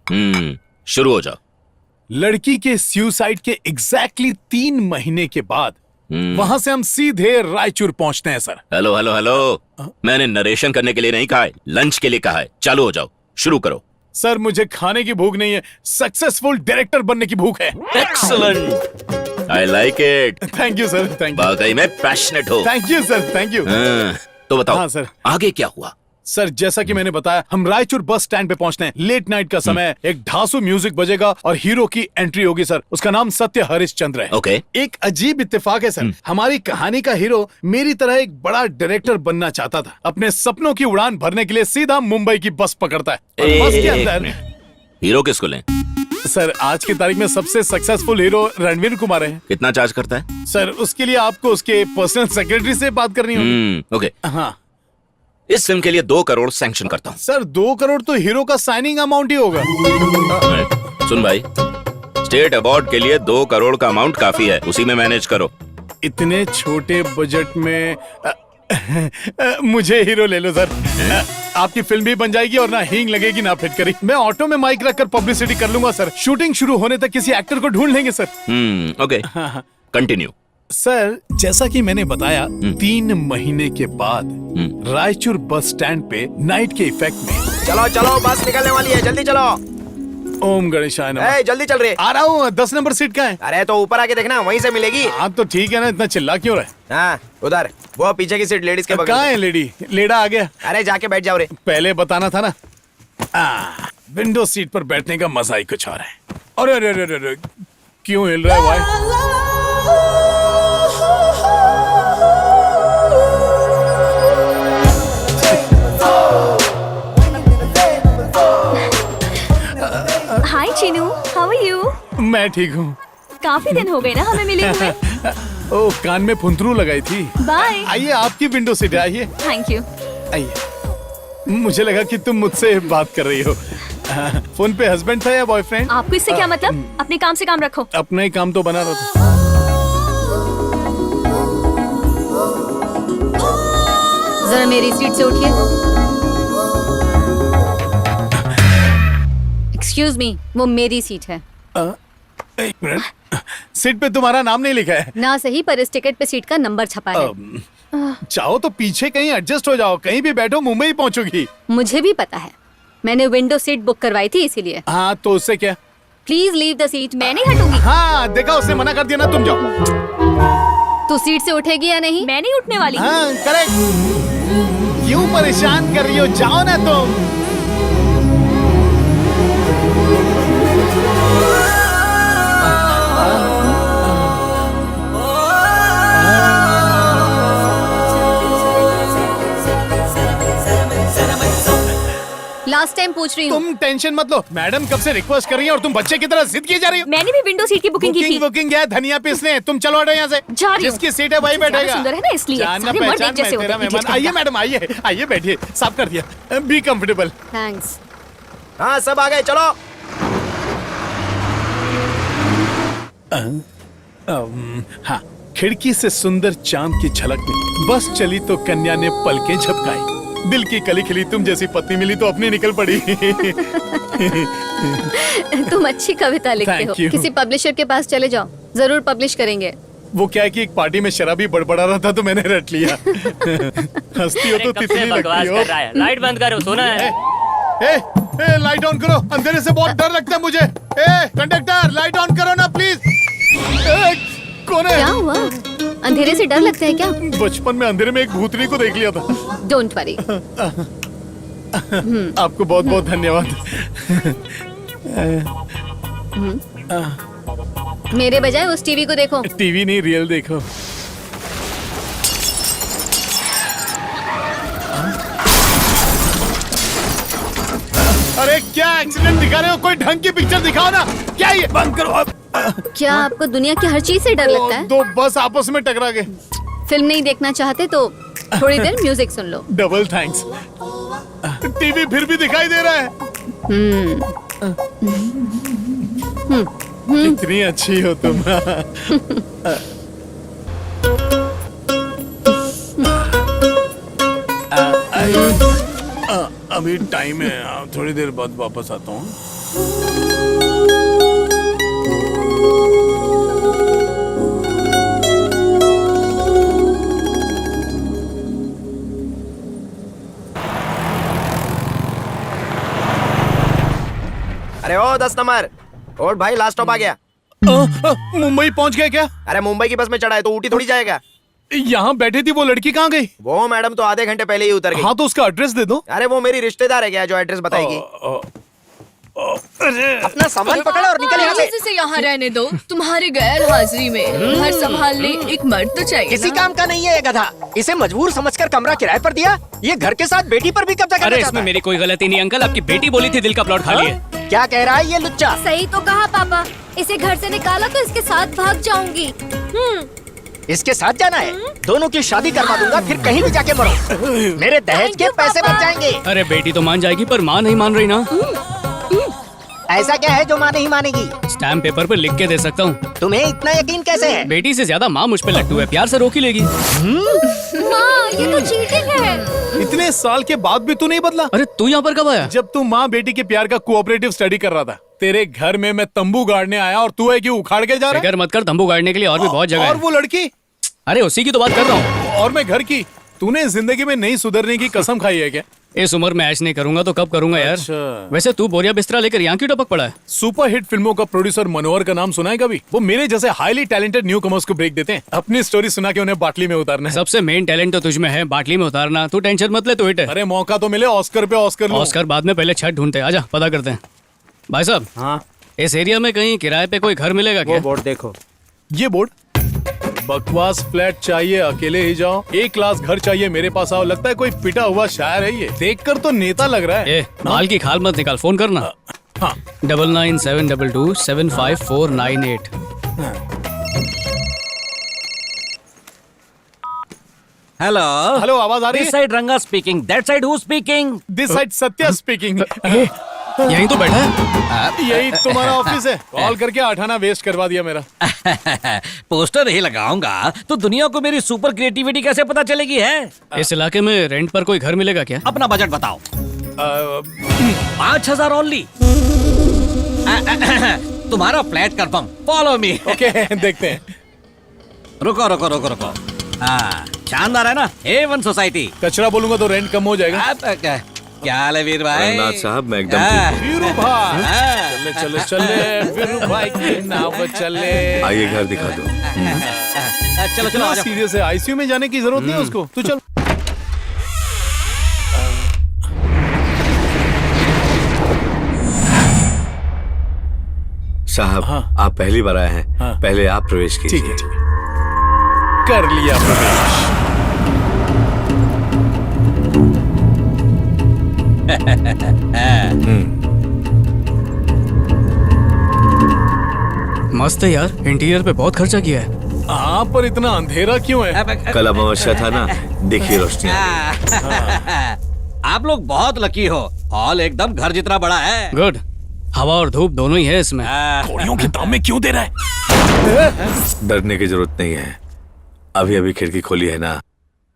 शुरू हो जाओ। लड़की के सुसाइड के एग्जैक्टली 3 महीने के बाद वहां से हम सीधे रायचूर पहुंचते हैं सर। हेलो हेलो हेलो, मैंने नरेशन करने के लिए नहीं कहा है, लंच के लिए कहा है। चालू हो जाओ, शुरू करो। सर मुझे खाने की भूख नहीं है, सक्सेसफुल डायरेक्टर बनने की भूख है। Excellent, I like it. Thank you sir, thank you. वाकई में पैशनेट हो। Thank you sir, thank you. तो बताओ। हाँ सर। आगे क्या हुआ? सर जैसा कि मैंने बताया, हम रायचूर बस स्टैंड पे पहुंचते हैं। लेट नाइट का समय, एक ढासू म्यूजिक बजेगा और हीरो की एंट्री होगी सर। उसका नाम सत्य हरिश्चंद्र है। ओके। एक अजीब इत्तेफाक है सर, हमारी कहानी का हीरो मेरी तरह एक बड़ा डायरेक्टर बनना चाहता था। अपने सपनों की उड़ान भरने के लिए सीधा मुंबई की बस पकड़ता है। और बस के अंदर हीरो किसको लें? सर आज की तारीख में सबसे सक्सेसफुल हीरो रणवीर कुमार है। कितना चार्ज करता है? सर उसके लिए आपको उसके पर्सनल सेक्रेटरी से बात करनी होगी। ओके। हाँ इस फिल्म के लिए 2 करोड़ सैंक्शन करता हूँ। सर 2 करोड़ तो हीरो का साइनिंग अमाउंट ही होगा। सुन भाई, स्टेट अवार्ड के लिए 2 करोड़ का अमाउंट काफी है, उसी में मैनेज करो। इतने छोटे बजट में मुझे हीरो ले लो सर। आपकी फिल्म भी बन जाएगी और ना हींग लगेगी ना फिटकरी। मैं ऑटो में माइक रखकर पब्लिसिटी कर लूंगा सर। शूटिंग शुरू होने तक किसी एक्टर को ढूंढ लेंगे सर। Okay, continue. सर जैसा कि मैंने बताया, 3 महीने के बाद रायचूर बस स्टैंड पे नाइट के इफेक्ट में। चलो चलो, बस निकलने वाली है, जल्दी चलो। ओम गणेशाय नमः। जल्दी चल रही। आ रहा हूँ। 10 नंबर सीट का है। अरे तो ऊपर आके देखना, वहीं से मिलेगी। हाँ तो ठीक है ना, इतना चिल्ला क्यों रहे? हाँ उधर, वो पीछे की सीट लेडीज के बगल कहाँ में। है लेडी? लेडा आ गया। अरे जाके बैठ जाओ रे। पहले बताना था ना। विंडो सीट पर बैठने का मजा ही कुछ और है। अरे अरे अरे अरे, क्यों हिल रहा है भाई? हाय चिनू, हाउ आर यू? मैं ठीक हूँ। काफी दिन हो गए ना हमें मिले हुए। ओ कान में फुंतरू लगाई थी। बाय। आइए आपकी विंडो सीट है, आइए थैंक यू। आइए। मुझे लगा कि तुम मुझसे बात कर रही हो। फोन पे हस्बैंड था या बॉयफ्रेंड? आपको इससे क्या मतलब? अपने काम से काम रखो। अपना ही काम तो बना रहा था। जरा मेरी सीट से उठिए। एक्सक्यूज मी, वो मेरी सीट है। एक मिनट, सीट पे तुम्हारा नाम नहीं लिखा है। ना सही, पर इस टिकट पे सीट का नंबर छपा है। चाहो तो पीछे कहीं एडजस्ट हो जाओ, कहीं भी बैठो मुंबई पहुंचोगी। मुझे भी पता है, मैंने विंडो सीट बुक करवाई थी इसीलिए। हाँ तो उससे क्या? Please leave the seat. मैं नहीं हटूंगी। हाँ देखा, उसने मना कर दिया ना, तुम जाओ। तू सीट से उठेगी या नहीं? मैं नहीं उठने वाली। हाँ करेक्ट। क्यों परेशान कर रही हो, जाओ ना तुम। लास्ट टाइम पूछ रही हूँ। तुम टेंशन मत लो, मैडम कब से रिक्वेस्ट कर रही है और तुम बच्चे की तरह जिद किए जा रही हो। मैंने भी विंडो सीट की बुकिंग की थी। बुकिंग है, धनिया पीसने। तुम चलो हटो यहाँ से। जा रही हूँ। जिसकी सीट है वही बैठेगा। सुंदर है ना, इसलिए जानना सारे मर्द पहचान एक जैसे मैं तेरा होते हैं। मेहमान। आइए मैडम, आइए आइए, बैठिए। साफ कर दिया, बी कंफर्टेबल। थैंक्स। हाँ सब आ गए, चलो। हाँ, खिड़की से सुंदर चांद की झलक में बस चली तो कन्या ने पलकें झपकाई। दिल की कली खिली, तुम जैसी पत्नी मिली तो अपनी निकल पड़ी। तुम अच्छी कविता लिखते Thank हो। you. किसी पब्लिशर के पास चले जाओ, जरूर पब्लिश करेंगे। वो क्या है कि एक पार्टी में शराबी बड़बड़ा रहा था तो मैंने रट लिया। हंसती हो तो तितली लगती हो। लाइट बंद करो, सोना है। ए, लाइट ऑन करो, अंधेरे से बहुत डर लगता है मुझे। कंडक्टर लाइट ऑन करो ना प्लीज। कौन है? क्या हुआ? अंधेरे से डर लगता है क्या? बचपन में अंधेरे में एक भूतनी को देख लिया था। Don't worry. आपको बहुत बहुत धन्यवाद। मेरे बजाय उस टीवी को देखो। टीवी नहीं, रियल देखो। अरे क्या एक्सीडेंट दिखा रहे हो? कोई ढंग की पिक्चर दिखाओ ना। क्या ये? बंद करो अब। क्या आपको दुनिया की हर चीज से डर लगता है? 2 बस आपस में टकरा गए। फिल्म नहीं देखना चाहते तो थोड़ी देर म्यूजिक सुन लो। Double thanks. टीवी फिर भी दिखाई दे रहा है। कितनी अच्छी हो तुम। अभी टाइम है, थोड़ी देर बाद वापस आता हूँ। अरे ओ 10 नंबर, और भाई लास्ट स्टॉप आ गया। मुंबई पहुंच गया क्या? अरे मुंबई की बस में चढ़ा है तो ऊटी थोड़ी जाएगा। यहाँ बैठी थी वो लड़की, कहाँ गई? वो मैडम तो आधे घंटे पहले ही उतर गई। हाँ तो उसका एड्रेस दे दो। अरे वो मेरी रिश्तेदार है क्या जो एड्रेस बताएगी। अपना सामान पकड़ो और निकल यहाँ से। इसे यहाँ रहने दो। तुम्हारी गैर हाजिरी में घर संभालने एक मर्द तो चाहिए किसी ना? काम का नहीं है ये गधा। इसे मजबूर समझकर कमरा किराए पर दिया। ये घर के साथ बेटी पर भी कब्जा करना अरे चाहता इसमें है। मेरी कोई गलती नहीं अंकल, आपकी बेटी बोली थी दिल का प्लॉट खा लिए। क्या कह रहा है ये लुच्चा? सही तो कहा पापा, इसे घर से निकाला तो इसके साथ भाग जाऊंगी। इसके साथ जाना है? दोनों की शादी करवा दूंगा, फिर कहीं भी जाके मरो। मेरे दहेज के पैसे बच जाएंगे। अरे बेटी तो मान जाएगी पर माँ नहीं मान रही ना। ऐसा क्या है जो माँ नहीं मानेगी? स्टैम्प पेपर पर लिख के दे सकता हूँ। तुम्हें इतना यकीन कैसे है? बेटी से ज्यादा माँ मुझ पे लट्टू है, प्यार से रोक ही लेगी। माँ, ये तो चीटिंग है। इतने साल के बाद भी तू नहीं बदला? अरे तू यहाँ पर कब आया? जब तू माँ बेटी के प्यार का कोऑपरेटिव स्टडी कर रहा था, तेरे घर में मैं तंबू गाड़ने आया और तू है कि उखाड़ के जा रहा फिक्र मत कर, तंबू गाड़ने के लिए और भी बहुत जगह है? और है। वो लड़की? अरे उसी की तो बात कर रहा हूँ। और मैं घर की। तूने जिंदगी में नहीं सुधरने की कसम खाई है क्या? इस उम्र में ऐश नहीं करूंगा तो कब करूंगा यार। अच्छा। वैसे तू बोरिया बिस्तरा लेकर यहाँ क्यों टपक पड़ा है? सुपर हिट फिल्मों का प्रोड्यूसर मनोहर का नाम सुना है कभी? वो मेरे जैसे हाईली टैलेंटेड न्यू कमर्स को ब्रेक देते हैं। अपनी स्टोरी सुना के उन्हें बाटली में उतारना है। सबसे मेन टैलेंट तो तुझ में है, बाटली में उतारना। तू टेंशन मत ले, तू हिट है। अरे मौका तो मिले, ऑस्कर पे ऑस्कर लूं। ऑस्कर बाद में, पहले छत ढूंढते हैं। आजा पता करते हैं। भाई साहब, हाँ इस एरिया में कहीं किराए पे कोई घर मिलेगा वो क्या? बोर्ड देखो। ये बोर्ड, बकवास फ्लैट चाहिए अकेले ही जाओ, एक क्लास घर चाहिए मेरे पास आओ। लगता है कोई पिटा हुआ शायर है ये। देखकर तो नेता लग रहा है। ए, माल की खाल मत निकाल, फोन करना। हाँ 9972275498। हेलो हेलो, आवाज आ रही दिस है? साइड रंगा speaking, that side who speaking? This side Satya speaking. यहीं तो बैठा है। यही तुम्हारा ऑफिस है? कॉल करके 8 आना वेस्ट करवा दिया मेरा। पोस्टर नहीं लगाऊंगा तो दुनिया को मेरी सुपर क्रिएटिविटी कैसे पता चलेगी है? इस इलाके में रेंट पर कोई घर मिलेगा क्या? अपना बजट बताओ। 5,000 ओनली। तुम्हारा flat confirm, follow me. Okay देखते हैं। रुको रुको रुको रुको। शानदार है ना, A1 सोसाइटी। कचरा बोलूंगा तो रेंट कम हो जाएगा। क्या हाल है वीर भाई? रंगनाथ साहब, मैं एकदम हाँ। ठीक हूँ। वीरू भाई चले चले चले, वीरू भाई की नाव चले। आइए घर दिखा दो। चलो चलो आ जाओ। सीरियस है, आईसीयू में जाने की जरूरत नहीं है उसको। तू चल। साहब, हाँ। आप पहली बार आए हैं। हाँ। पहले आप प्रवेश कीजिए। ठीक है ठीक है, कर लिया प्रवेश। मस्त है यार, इंटीरियर पे बहुत खर्चा किया है। हाँ पर इतना अंधेरा क्यों है? कल अमावस्या था ना, देखिए रोशनियाँ। आप लोग बहुत लकी हो, हॉल एकदम घर जितना बड़ा है। गुड, हवा और धूप दोनों ही है इसमें। घोड़ियों के दाम में क्यों दे रहा है? डरने की जरूरत नहीं है। अभी अभी खिड़की खोली है ना,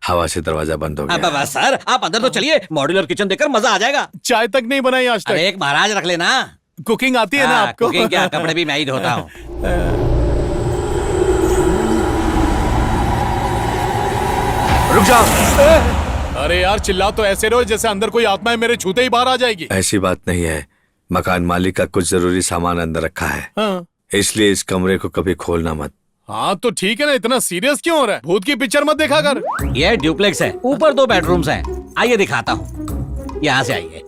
हवा से दरवाजा बंद हो गया। सर आप अंदर तो चलिए, मॉड्यूलर किचन देखकर मजा आ जाएगा। चाय तक नहीं बनाई आज अरे तक। एक महाराज रख लेना। कुकिंग आती है ना आपको? कुकिंग क्या, कपड़े भी मैं ही धोता हूँ। रुक जाओ। अरे यार चिल्ला तो ऐसे रहो जैसे अंदर कोई आत्मा है, मेरे छूते ही बाहर आ जाएगी। ऐसी बात नहीं है, मकान मालिक का कुछ जरूरी सामान अंदर रखा है, हाँ इसलिए इस कमरे को कभी खोलना मत। हाँ तो ठीक है ना, इतना सीरियस क्यों हो रहा है? भूत की पिक्चर मत देखा कर। ये ड्यूप्लेक्स है, ऊपर 2 बेडरूम्स हैं। आइए दिखाता हूँ, यहाँ से आइए।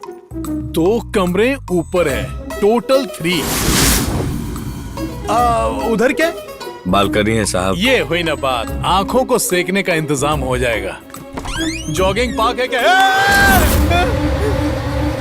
2 कमरे ऊपर है, टोटल 3। उधर क्या? बालकनी है साहब। ये हुई ना बात, आंखों को सेकने का इंतजाम हो जाएगा। जॉगिंग पार्क है क्या?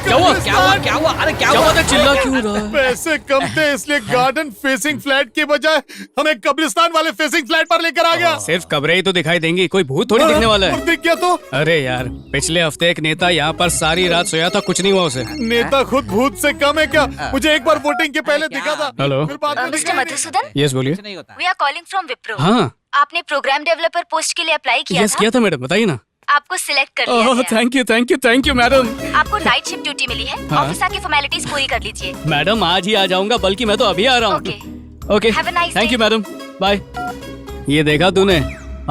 क्या हुआ क्या हुआ क्या हुआ? अरे क्या हुआ? चिल्ला क्यों रहा है? पैसे कम थे इसलिए गार्डन फेसिंग फ्लैट की बजाय हमें कब्रिस्तान वाले फेसिंग फ्लैट पर लेकर आ गया। सिर्फ कब्रें ही तो दिखाई देंगी, कोई भूत थोड़ी दिखने वाला और है। दिख गया तो? अरे यार, पिछले हफ्ते एक नेता यहाँ पर सारी रात सोया था, कुछ नहीं हुआ उसे। नेता खुद भूत से कम है क्या? मुझे एक बार वोटिंग के पहले दिखा था। हेलो। फिर बाद में मिस्टर दिखा नहीं। मधुसूदन, यस बोलिए। नहीं होता। We are calling from Wipro. हाँ आपने प्रोग्राम डेवलपर पोस्ट के लिए अप्लाई किया यस था? किया था मैडम, बताइए ना। आपको सिलेक्ट कर लिया ओह गया। Thank you madam. आपको नाइट शिफ्ट ड्यूटी मिली है। हाँ? ऑफिस आके फॉर्मेलिटीज पूरी कर लीजिए। मैडम आज ही आ जाऊंगा, बल्कि मैं तो अभी आ रहा ओके। हूँ। Okay Have a nice thank day. You madam, bye. ये देखा तूने,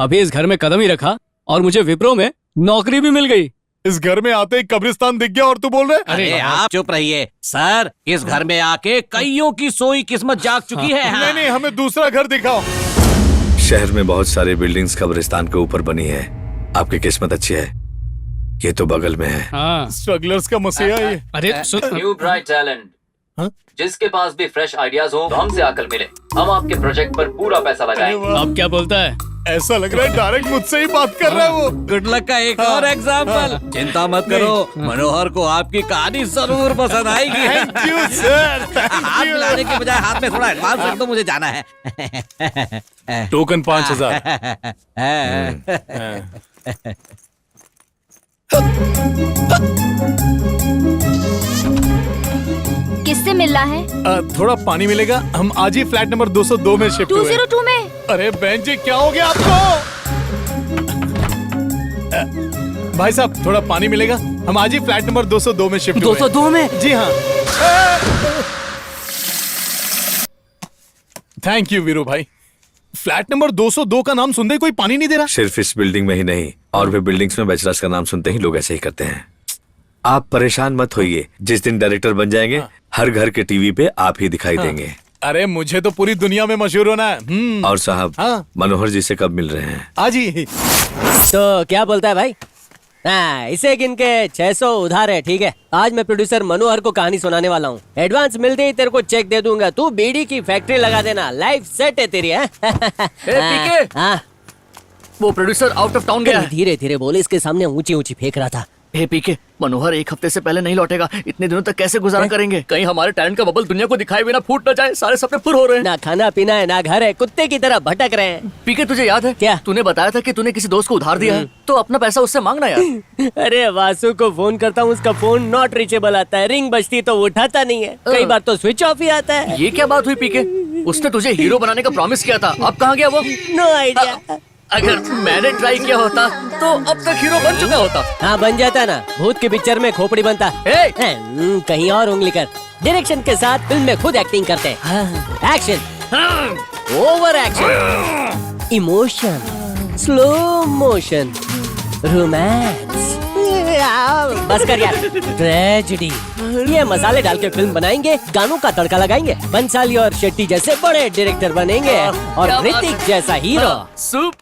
अभी इस घर में कदम ही रखा और मुझे विप्रो में नौकरी भी मिल गई। इस घर में आते ही कब्रिस्तान दिख गया और तू बोल रहे अरे आप चुप रहिए सर, इस घर में आके कईयों की सोई किस्मत जाग चुकी है। हाँ। नहीं नहीं, हमें दूसरा घर दिखाओ। शहर में बहुत सारी बिल्डिंग्स कब्रिस्तान के ऊपर बनी है। आपकी किस्मत अच्छी है, ये तो बगल में है। हाँ स्ट्रगलर्स का मसीहा ये। अरे सुन, न्यू ब्राइट टैलेंट, हाँ? जिसके पास भी फ्रेश आइडियाज हो तो हमसे आकर मिले। हम आपके प्रोजेक्ट पर पूरा पैसा लगाएंगे। अब क्या बोलता है? ऐसा लग रहा है डायरेक्ट मुझसे ही बात कर रहा है वो। गुड लक का एक और एग्जाम्पल। चिंता मत करो, मनोहर को आपकी कहानी जरूर पसंद आएगी। थैंक यू सर, हाथ मिलाने के बजाय हाथ में थोड़ा एडवांस रख दो, मुझे जाना है। टोकन 5000। किससे मिलना है? थोड़ा पानी मिलेगा? हम आज ही फ्लैट नंबर 202 में शिफ्ट हुए। 202 में? अरे बहन जी क्या हो गया आपको? भाई साहब थोड़ा पानी मिलेगा? हम आज ही फ्लैट नंबर 202 में शिफ्ट हुए। 202 में? जी हाँ। थैंक यू वीरू भाई। फ्लैट नंबर 202 का नाम सुनते ही कोई पानी नहीं दे रहा। सिर्फ इस बिल्डिंग में ही नहीं, और भी बिल्डिंग्स में बैचलर्स का नाम सुनते ही लोग ऐसे ही करते हैं। आप परेशान मत होइए, जिस दिन डायरेक्टर बन जाएंगे हर घर के टीवी पे आप ही दिखाई देंगे। अरे मुझे तो पूरी दुनिया में मशहूर होना है। और साहब, हाँ। मनोहर जी से कब मिल रहे हैं? आज ही। तो क्या बोलता है भाई? हाँ, इसे गिन के 600 उधार है, ठीक है। आज मैं प्रोड्यूसर मनोहर को कहानी सुनाने वाला हूँ। एडवांस मिलते ही तेरे को चेक दे दूंगा, तू बीड़ी की फैक्ट्री लगा देना। लाइफ सेट है तेरी। पीके। हाँ, वो प्रोड्यूसर आउट ऑफ टाउन गया है। धीरे धीरे बोले, इसके सामने ऊंची ऊंची फेंक रहा था। हे पीके, मनोहर एक हफ्ते से पहले नहीं लौटेगा। इतने दिनों तक कैसे गुजारा करेंगे? कहीं हमारे टैलेंट का बबल दुनिया को दिखाए बिना फूट न जाए। सारे सपने फुर हो रहे हैं। ना खाना पीना है, ना घर है, कुत्ते की तरह भटक रहे हैं। पीके तुझे याद है क्या? तूने बताया था कि तूने किसी दोस्त को उधार दिया है, तो अपना पैसा उससे मांगना यार। अरे वासु को फोन करता हूँ, उसका फोन नॉट रीचेबल आता है। रिंग बजती तो वो उठाता नहीं है, कई बार तो स्विच ऑफ ही आता है। ये क्या बात हुई पीके? उसने तुझे हीरो बनाने का प्रॉमिस किया था, अब कहाँ गया वो? No idea. अगर मैंने ट्राई किया होता तो अब तक हीरो बन चुका होता। हाँ बन जाता ना, भूत की पिक्चर में खोपड़ी बनता। कहीं और उंगली कर। डायरेक्शन के साथ फिल्म में खुद एक्टिंग करते हैं। Action, over action, emotion, slow motion, romance. बस कर यार, ट्रेजेडी। ये मसाले डाल के फिल्म बनाएंगे, गानों का तड़का लगाएंगे, बंसाली और शेट्टी जैसे बड़े डायरेक्टर बनेंगे और ऋतिक जैसा हीरो। सूप